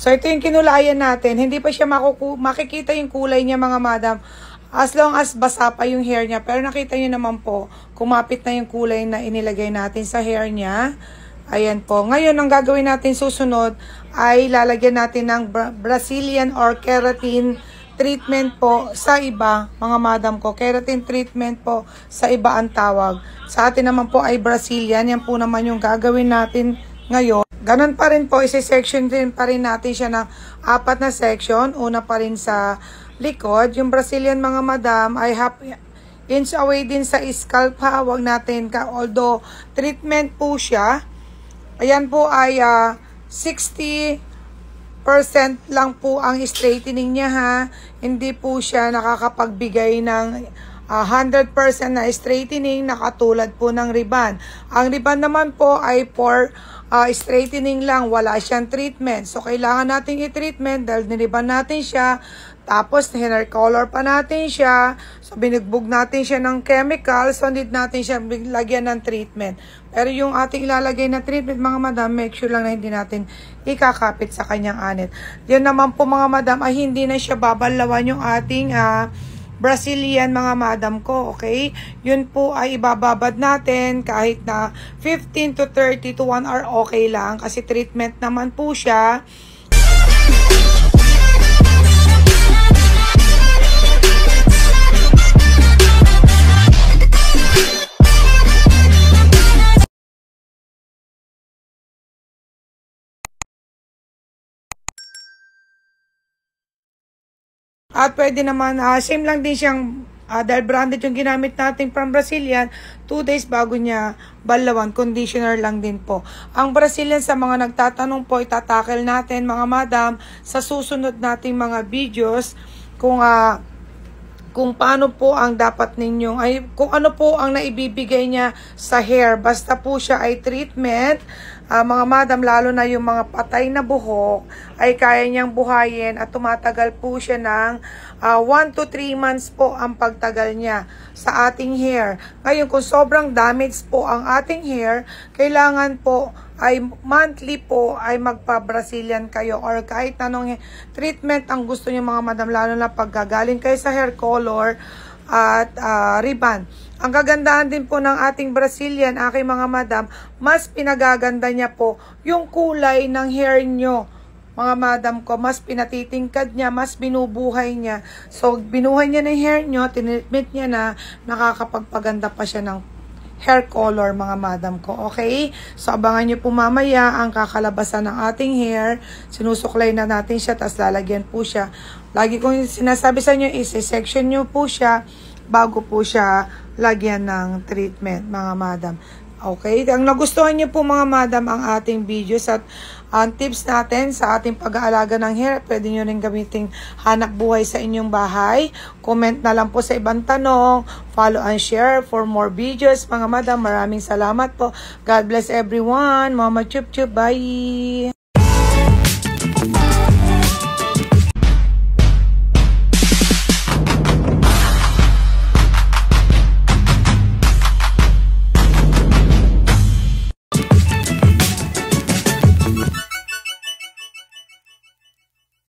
So, ito yung kinulayan natin. Hindi pa siya makikita yung kulay niya, mga madam. As long as basa pa yung hair niya. Pero nakita nyo naman po, kumapit na yung kulay na inilagay natin sa hair niya. Ayan po. Ngayon, ang gagawin natin susunod ay lalagyan natin ng Brazilian or keratin treatment po sa iba, mga madam ko. Keratin treatment po sa iba ang tawag. Sa atin naman po ay Brazilian. Yan po naman yung gagawin natin ngayon. Ganon pa rin po, isi-section din pa rin natin siya ng 4 na section. Una pa rin sa likod. Yung Brazilian, mga madam, ay half inch away din sa scalp ha. Huwag natin although treatment po siya. Ayan po ay 60% lang po ang straightening niya ha. Hindi po siya nakakapagbigay ng 100% na straightening na katulad po ng ribbon. Ang ribbon naman po ay for straightening lang. Wala siyang treatment. So, kailangan natin i-treatment dahil niriban natin siya. Tapos, hair color pa natin siya. So, binugbog natin siya ng chemical. So, need natin siya lagyan ng treatment. Pero yung ating ilalagay na treatment, mga madam, make sure lang na hindi natin ikakapit sa kanyang anit. Yan naman po, mga madam, ay hindi na siya babalawan yung ating Brazilian, mga madam ko. Okay? Yun po ay ibababad natin kahit na 15 to 30 to 1 hour okay lang. Kasi treatment naman po siya. At pwede naman, same lang din siyang, dahil branded yung ginamit natin from Brazilian, 2 days bago niya balawan, conditioner lang din po. Ang Brazilian, sa mga nagtatanong po, itatakel natin, mga madam, sa susunod nating mga videos, kung paano po ang dapat ninyong, kung ano po ang naibibigay niya sa hair. Basta po siya ay treatment, mga madam, lalo na yung mga patay na buhok, ay kaya niyang buhayin at tumatagal po siya ng 1 to 3 months po ang pagtagal niya sa ating hair. Ngayon, kung sobrang damage po ang ating hair, kailangan po ay monthly po ay magpa-Brazilian kayo or kahit anong treatment ang gusto niyo, mga madam, lalo na pag gagaling kayo sa hair color at ribbon. Ang kagandahan din po ng ating Brazilian, aking mga madam, mas pinagaganda niya po yung kulay ng hair nyo. Mga madam ko, mas pinatitingkad niya, mas binubuhay niya. So, binuhay niya ng hair nyo, tinitmit niya na, nakakapagpaganda pa siya ng hair color, mga madam ko. Okay? So, abangan nyo po mamaya ang kakalabasan ng ating hair. Sinusuklay na natin siya, tapos lalagyan po siya. Lagi kong sinasabi sa inyo, isi-section nyo po siya bago po siya lagyan ng treatment, mga madam. Okay? Ang nagustuhan niyo po, mga madam, ang ating videos at ang tips natin sa ating pag-aalaga ng hair, pwede nyo rin gamitin hanap buhay sa inyong bahay. Comment na lang po sa ibang tanong. Follow and share for more videos, mga madam. Maraming salamat po. God bless everyone. Mama Chup Chup. Bye!